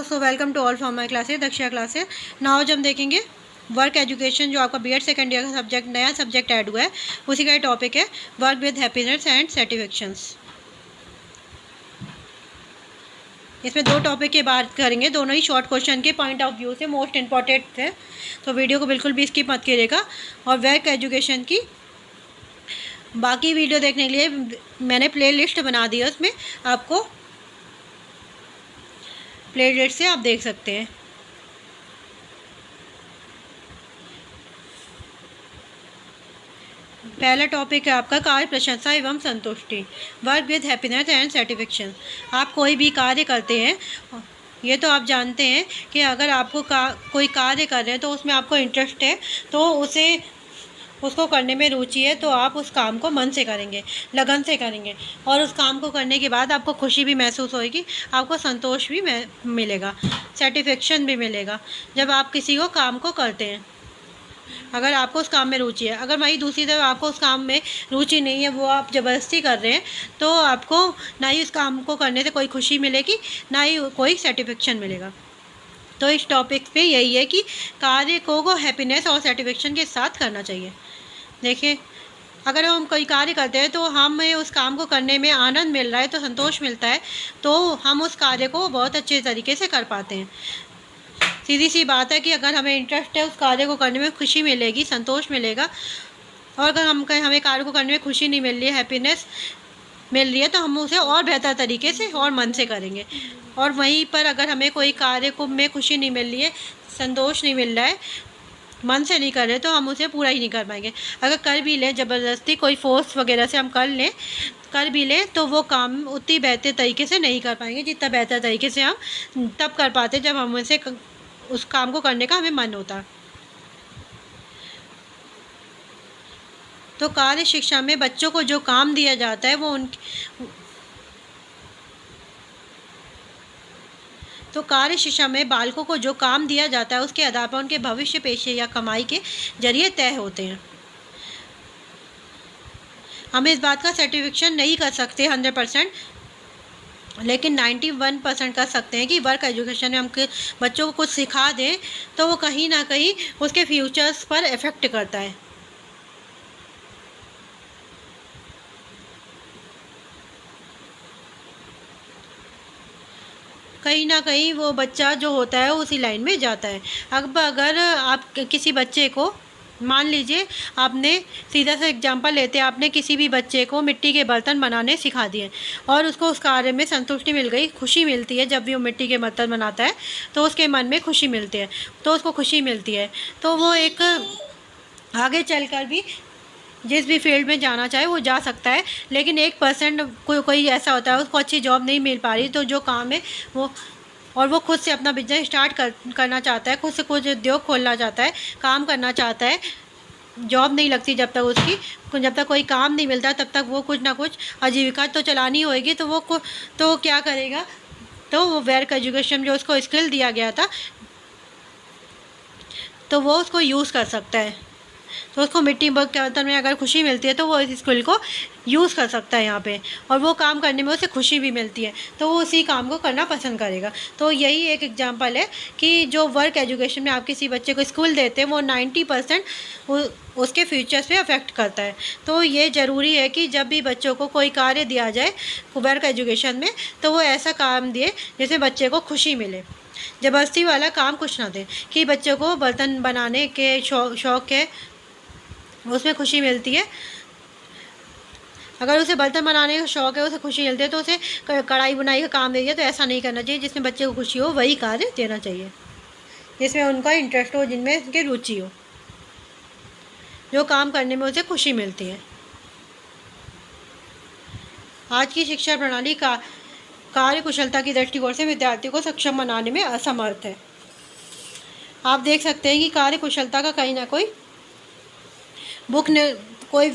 So welcome to all from my classes Daksha classes. Now आज हम देखेंगे वर्क एजुकेशन, जो आपका बीएड सेकेंड ईयर का सब्जेक्ट, नया सब्जेक्ट ऐड हुआ है, उसी का टॉपिक है work with happiness and satisfactions. इसमें दो टॉपिक की बात करेंगे, दोनों ही शॉर्ट क्वेश्चन के पॉइंट ऑफ व्यू से मोस्ट इंपॉर्टेंट है, तो वीडियो को बिल्कुल भी स्किप मत कीजिएगा। और वर्क एजुकेशन की बाकी वीडियो देखने के लिए मैंने प्ले लिस्ट बना दी है, उसमें आपको प्ले लिस्ट से आप देख सकते हैं। पहला टॉपिक है आपका कार्य प्रशंसा एवं संतुष्टि, work with happiness and satisfaction. आप कोई भी कार्य करते हैं, ये तो आप जानते हैं कि अगर आपको कोई कार्य कर रहे हैं तो उसमें आपको इंटरेस्ट है, तो उसको करने में रुचि है, तो आप उस काम को मन से करेंगे, लगन से करेंगे, और उस काम को करने के बाद आपको खुशी भी महसूस होगी, आपको संतोष भी मिलेगा, सेटिस्फैक्शन भी मिलेगा जब आप किसी को काम को करते हैं, अगर आपको उस काम में रुचि है। अगर वहीं दूसरी तरफ आपको उस काम में रुचि नहीं है, वो आप ज़बरदस्ती कर रहे हैं, तो आपको ना ही उस काम को करने से कोई खुशी मिलेगी, ना ही कोई सेटिस्फैक्शन मिलेगा। तो इस टॉपिक पे यही है कि कार्य को हैप्पीनेस और सेटिस्फैक्शन के साथ करना चाहिए। देखिए, अगर हम कोई कार्य करते हैं तो हमें उस काम को करने में आनंद मिल रहा है, तो संतोष मिलता है, तो हम उस कार्य को बहुत अच्छे तरीके से कर पाते हैं। सीधी सी बात है कि अगर हमें इंटरेस्ट है, उस कार्य को करने में खुशी मिलेगी, संतोष मिलेगा। और अगर हमें कार्य को करने में खुशी नहीं मिल रही है, हैप्पीनेस मिल रही है, तो हम उसे और बेहतर तरीके से और मन से करेंगे। और वहीं पर अगर हमें कोई कार्य को में खुशी नहीं मिल रही है, संतोष नहीं मिल रहा है, मन से नहीं कर रहे, तो हम उसे पूरा ही नहीं कर पाएंगे। अगर कर भी लें, ज़बरदस्ती कोई फोर्स वगैरह से हम कर भी लें, तो वो काम उतनी बेहतर तरीके से नहीं कर पाएंगे जितना बेहतर तरीके से हम तब कर पाते जब हम उस काम को करने का हमें मन होता। तो कार्य शिक्षा में बच्चों को जो काम दिया जाता है, तो कार्य शिक्षा में बालकों को जो काम दिया जाता है, उसके आधार पर उनके भविष्य पेशे या कमाई के जरिए तय होते हैं। हम इस बात का सर्टिफिकेशन नहीं कर सकते 100%, लेकिन 91% कर सकते हैं कि वर्क एजुकेशन में हम बच्चों को कुछ सिखा दें, तो वो कहीं ना कहीं उसके फ्यूचर्स पर इफ़ेक्ट करता है। कहीं ना कहीं वो बच्चा जो होता है उसी लाइन में जाता है। अब अगर आप किसी बच्चे को, मान लीजिए आपने, सीधा सा एग्जांपल लेते हैं, आपने किसी भी बच्चे को मिट्टी के बर्तन बनाने सिखा दिए और उसको उस कार्य में संतुष्टि मिल गई, खुशी मिलती है, जब भी वो मिट्टी के बर्तन बनाता है तो उसके मन में खुशी मिलती है, तो उसको खुशी मिलती है, तो वो एक आगे चलकर भी जिस भी फील्ड में जाना चाहे वो जा सकता है। लेकिन 1% कोई ऐसा होता है, उसको अच्छी जॉब नहीं मिल पा रही, तो जो काम है वो, और वो खुद से अपना बिजनेस स्टार्ट करना चाहता है, खुद से कुछ उद्योग खोलना चाहता है, काम करना चाहता है, जॉब नहीं लगती जब तक उसकी, जब तक कोई काम नहीं मिलता तब तक वो कुछ ना कुछ आजीविका तो चलानी होगी, तो वो तो क्या करेगा, तो वो वर्क एजुकेशन जो उसको स्किल दिया गया था, तो वो उसको यूज़ कर सकता है। तो उसको मिट्टी के बर्तन में अगर खुशी मिलती है, तो वो इस स्किल को यूज़ कर सकता है यहाँ पे, और वो काम करने में उसे खुशी भी मिलती है, तो वो उसी काम को करना पसंद करेगा। तो यही एक एग्जांपल है कि जो वर्क एजुकेशन में आप किसी बच्चे को स्कूल देते हैं, वो 90% उसके फ्यूचर्स पे अफेक्ट करता है। तो ये ज़रूरी है कि जब भी बच्चों को कोई कार्य दिया जाए वर्क एजुकेशन में, तो वो ऐसा काम दिए जिसमें बच्चे को खुशी मिले, ज़बरदस्ती वाला काम कुछ ना दें कि बच्चों को बर्तन बनाने के शौक़ है, उसमें खुशी मिलती है। अगर उसे बर्तन बनाने का शौक़ है, उसे खुशी मिलती है, तो उसे कढ़ाई बुनाई का काम दे दिया, तो ऐसा नहीं करना चाहिए। जिसमें बच्चे को खुशी हो वही कार्य देना चाहिए, जिसमें उनका इंटरेस्ट हो, जिनमें उनकी रुचि हो, जो काम करने में उसे खुशी मिलती है। आज की शिक्षा प्रणाली का कार्य कुशलता की दृष्टिकोण से विद्यार्थियों को सक्षम बनाने में असमर्थ है। आप देख सकते हैं कि कार्य कुशलता का कहीं ना कोई बुक ने कोई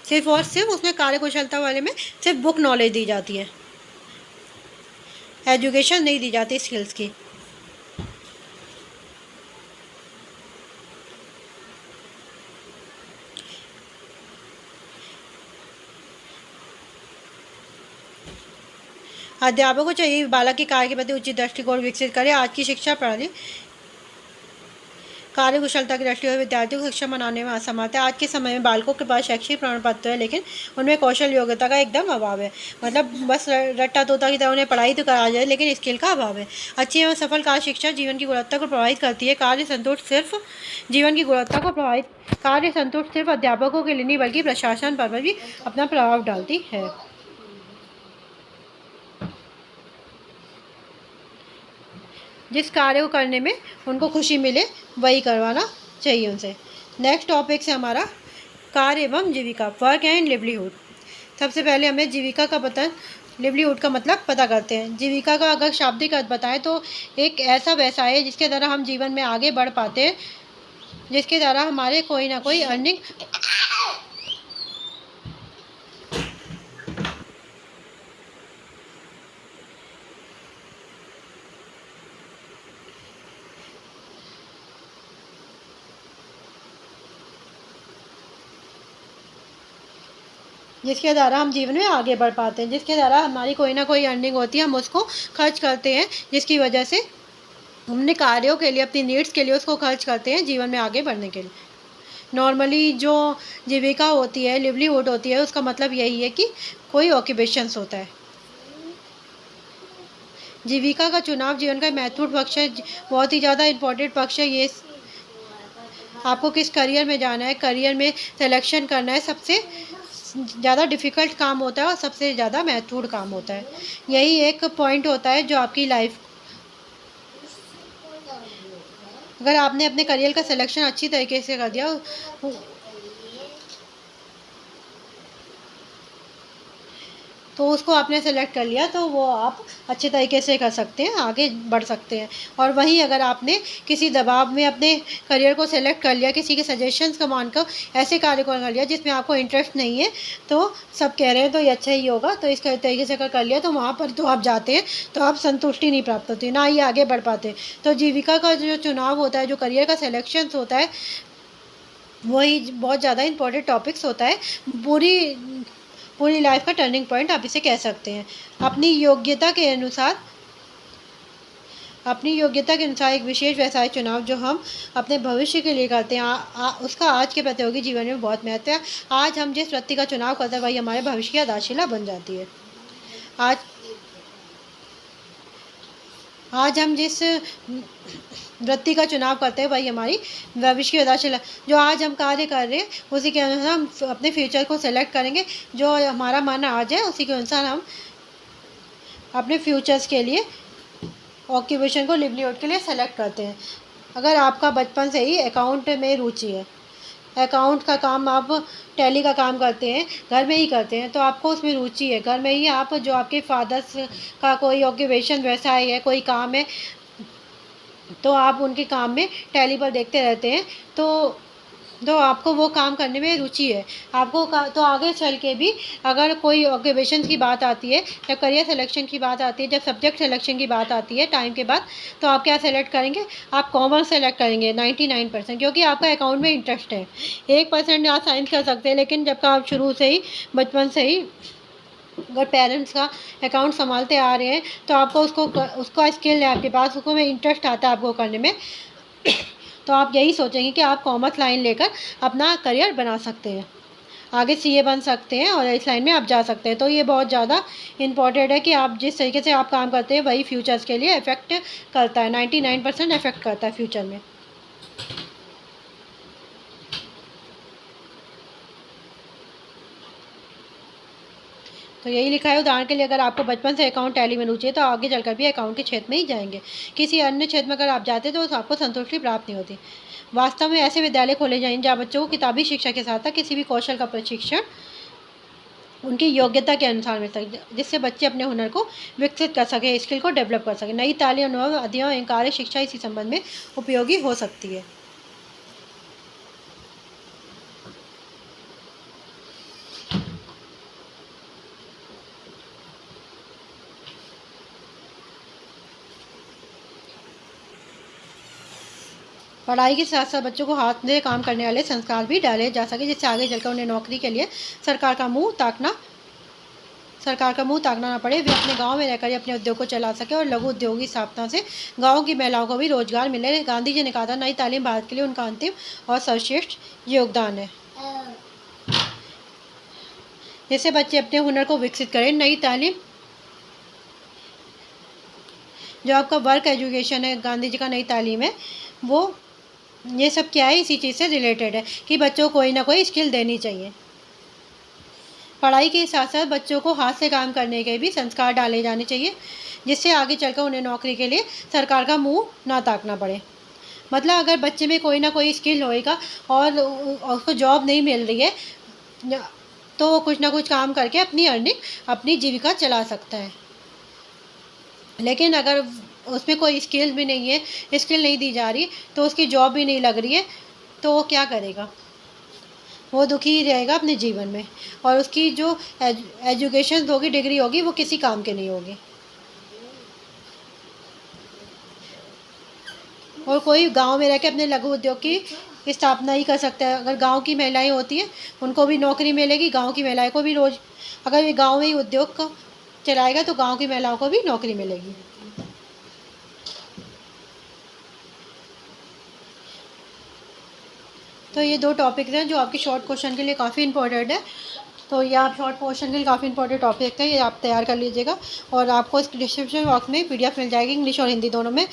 सिर्फ और सिर्फ उसमें कार्य कुशलता वाले में सिर्फ बुक नॉलेज दी जाती है, एजुकेशन नहीं दी जाती स्किल्स की। अध्यापकों को चाहिए बालक के कार्य के प्रति उचित दृष्टिकोण विकसित करें। आज की शिक्षा प्रणाली कार्य कुशलता की दृष्टि और विद्यार्थियों को शिक्षा मनाने में असमर्थ है। आज के समय में बालकों के पास शैक्षिक प्रमाण पत्र है, लेकिन उनमें कौशल योग्यता का एकदम अभाव है। मतलब बस रट्टा तोता की तरह उन्हें पढ़ाई तो करा जाए, लेकिन स्किल का अभाव है। अच्छी एवं सफल कार्य शिक्षा जीवन की गुणवत्ता को प्रभावित करती है। कार्य संतुष्ट सिर्फ अध्यापकों के लिए नहीं, बल्कि प्रशासन पर भी अपना प्रभाव डालती है। जिस कार्य को करने में उनको खुशी मिले वही करवाना चाहिए उनसे। नेक्स्ट टॉपिक से हमारा कार्य एवं जीविका, वर्क एंड लिवलीहुड। सबसे पहले हमें जीविका का पता, लिवलीहुड का मतलब पता करते हैं। जीविका का अगर शाब्दिक अर्थ बताएं तो एक ऐसा व्यवसाय है जिसके द्वारा हम जीवन में आगे बढ़ पाते हैं, जिसके द्वारा हमारे कोई ना कोई अर्निंग जिसके द्वारा हम जीवन में आगे बढ़ पाते हैं, जिसके द्वारा हमारी कोई ना कोई अर्निंग होती है, हम उसको खर्च करते हैं, जिसकी वजह से हमने कार्यों के लिए, अपनी नीड्स के लिए उसको खर्च करते हैं जीवन में आगे बढ़ने के लिए। नॉर्मली जो जीविका होती है, लिवलीहुड होती है, उसका मतलब यही है कि कोई ऑक्यूपेशंस होता है। जीविका का चुनाव जीवन का महत्वपूर्ण पक्ष है, बहुत ही ज़्यादा इम्पोर्टेंट पक्ष है। ये आपको किस करियर में जाना है, करियर में सिलेक्शन करना है, सबसे ज़्यादा डिफ़िकल्ट काम होता है और सबसे ज़्यादा महत्वपूर्ण काम होता है। यही एक पॉइंट होता है जो आपकी लाइफ, अगर आपने अपने करियर का सिलेक्शन अच्छी तरीके से कर दिया तो उसको आपने सेलेक्ट कर लिया, तो वो आप अच्छे तरीके से कर सकते हैं, आगे बढ़ सकते हैं। और वहीं अगर आपने किसी दबाव में अपने करियर को सेलेक्ट कर लिया, किसी के सजेशंस को मानकर ऐसे कार्य को कर लिया जिसमें आपको इंटरेस्ट नहीं है, तो सब कह रहे हैं तो ये अच्छा ही होगा, तो इस तरीके से अगर कर लिया तो वहाँ पर तो आप जाते हैं तो आप संतुष्टि नहीं प्राप्त होती, ना ही आगे बढ़ पाते। तो जीविका का जो चुनाव होता है, जो करियर का सिलेक्शन होता है, वही बहुत ज़्यादा इंपॉर्टेंट टॉपिक्स होता है। पूरी लाइफ का टर्निंग पॉइंट आप इसे कह सकते हैं। अपनी योग्यता के अनुसार एक विशेष व्यवसाय चुनाव जो हम अपने भविष्य के लिए करते हैं, उसका आज के प्रतियोगी जीवन में बहुत महत्व है। आज हम जिस वृत्ति का चुनाव करते हैं वही हमारे भविष्य की आधारशिला बन जाती है। आज हम जिस वृत्ति का चुनाव करते हैं वही हमारी भविष्य की आधारशिला, जो आज हम कार्य कर रहे हैं उसी के अनुसार हम अपने फ्यूचर को सेलेक्ट करेंगे। जो हमारा मन आज है उसी के अनुसार हम अपने फ्यूचर्स के लिए, ऑक्यूपेशन को लिवलीहुड के लिए सेलेक्ट करते हैं। अगर आपका बचपन से ही अकाउंट में रुचि है, अकाउंट का काम आप टैली का काम करते हैं, घर में ही करते हैं, तो आपको उसमें रुचि है, घर में ही आप जो आपके फादर्स का कोई ऑक्यूपेशन व्यवसाय है, कोई काम है, तो आप उनके काम में टैली पर देखते रहते हैं, तो आपको वो काम करने में रुचि है। आपको तो आगे चल के भी अगर कोई ऑक्यूपेशन की बात आती है, जब करियर सिलेक्शन की बात आती है, जब सब्जेक्ट सिलेक्शन की बात आती है टाइम के बाद, तो आप क्या सेलेक्ट करेंगे? आप कॉमर्स सेलेक्ट करेंगे 99%, क्योंकि आपका अकाउंट में इंटरेस्ट है। 1% आप साइंस कर सकते हैं, लेकिन जब आप शुरू से ही, बचपन से ही अगर पेरेंट्स का अकाउंट संभालते आ रहे हैं, तो आपको उसका स्किल है आपके पास, उसको में इंटरेस्ट आता है आपको करने में, तो आप यही सोचेंगे कि आप कॉमर्स लाइन लेकर अपना करियर बना सकते हैं, आगे सीए बन सकते हैं और इस लाइन में आप जा सकते हैं। तो ये बहुत ज़्यादा इम्पॉर्टेंट है कि आप जिस तरीके से आप काम करते हैं वही फ्यूचर्स के लिए इफ़ेक्ट करता है, 99% इफ़ेक्ट करता है फ्यूचर में। तो यही लिखा है। उदाहरण के लिए अगर आपको बचपन से अकाउंट टैली में रुचि है तो आगे चलकर भी अकाउंट के क्षेत्र में ही जाएंगे। किसी अन्य क्षेत्र में अगर आप जाते तो आपको संतुष्टि प्राप्त नहीं होती। वास्तव में ऐसे विद्यालय खोले जाएंगे जहाँ बच्चों को किताबी शिक्षा के साथ साथ किसी भी कौशल का प्रशिक्षण उनकी योग्यता के अनुसार मिल सके, जिससे बच्चे अपने हुनर को विकसित कर सके, स्किल को डेवलप कर सके। नई तालीम, अनुभव, अध्ययन, कार्य शिक्षा इसी संबंध में उपयोगी हो सकती है। पढ़ाई के साथ साथ बच्चों को हाथ में काम करने वाले संस्कार भी डाले जा सके, जिससे आगे चलकर उन्हें नौकरी के लिए सरकार का मुंह ताकना सरकार का मुंह ताकना ना पड़े, वे अपने गांव में रहकर अपने उद्योग को चला सके और लघु उद्योग की स्थापना से गाँव की महिलाओं को भी रोजगार मिले। गांधी जी ने कहा था, नई तालीम भारत के लिए उनका अंतिम और सर्वश्रेष्ठ योगदान है। जैसे बच्चे अपने हुनर को विकसित करें। नई तालीम जो आपका वर्क एजुकेशन है, गांधी जी का नई तालीम है, वो ये सब क्या है, इसी चीज़ से रिलेटेड है कि बच्चों को कोई ना कोई स्किल देनी चाहिए। पढ़ाई के साथ साथ बच्चों को हाथ से काम करने के भी संस्कार डाले जाने चाहिए, जिससे आगे चलकर उन्हें नौकरी के लिए सरकार का मुंह ना ताकना पड़े। मतलब अगर बच्चे में कोई ना कोई स्किल होएगा और उसको जॉब नहीं मिल रही है, तो वो कुछ ना कुछ काम करके अपनी अर्निंग, अपनी जीविका चला सकता है। लेकिन अगर उसमें कोई स्किल भी नहीं है, स्किल नहीं दी जा रही, तो उसकी जॉब भी नहीं लग रही है, तो वो क्या करेगा? वो दुखी ही रहेगा अपने जीवन में, और उसकी जो एजुकेशन होगी, डिग्री होगी, वो किसी काम के नहीं होगी। और कोई गांव में रह के अपने लघु उद्योग की स्थापना ही कर सकता है। अगर गांव की महिलाएं होती हैं, उनको भी नौकरी मिलेगी, गांव की महिलाएं को भी रोज, अगर ये गांव में ही उद्योग को चलाएगा तो गांव की महिलाओं को भी नौकरी मिलेगी। तो ये 2 टॉपिक्स हैं जो आपके शॉर्ट क्वेश्चन के लिए काफ़ी इंपॉर्टेंट है। तो ये आप शॉर्ट क्वेश्चन के लिए काफ़ी इंपॉर्टेंट टॉपिक है, ये आप तैयार कर लीजिएगा। और आपको इस डिस्क्रिप्शन बॉक्स में PDF मिल जाएगी, इंग्लिश और हिंदी दोनों में।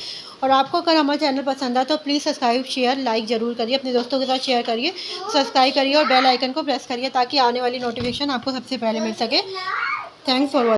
और आपको अगर हमारा चैनल पसंद आए तो प्लीज़ सब्सक्राइब, शेयर, लाइक ज़रूर करिए, अपने दोस्तों के साथ शेयर करिए, सब्सक्राइब करिए और बेल आइकन को प्रेस करिए ताकि आने वाली नोटिफिकेशन आपको सबसे पहले मिल सके। Thanks for watching.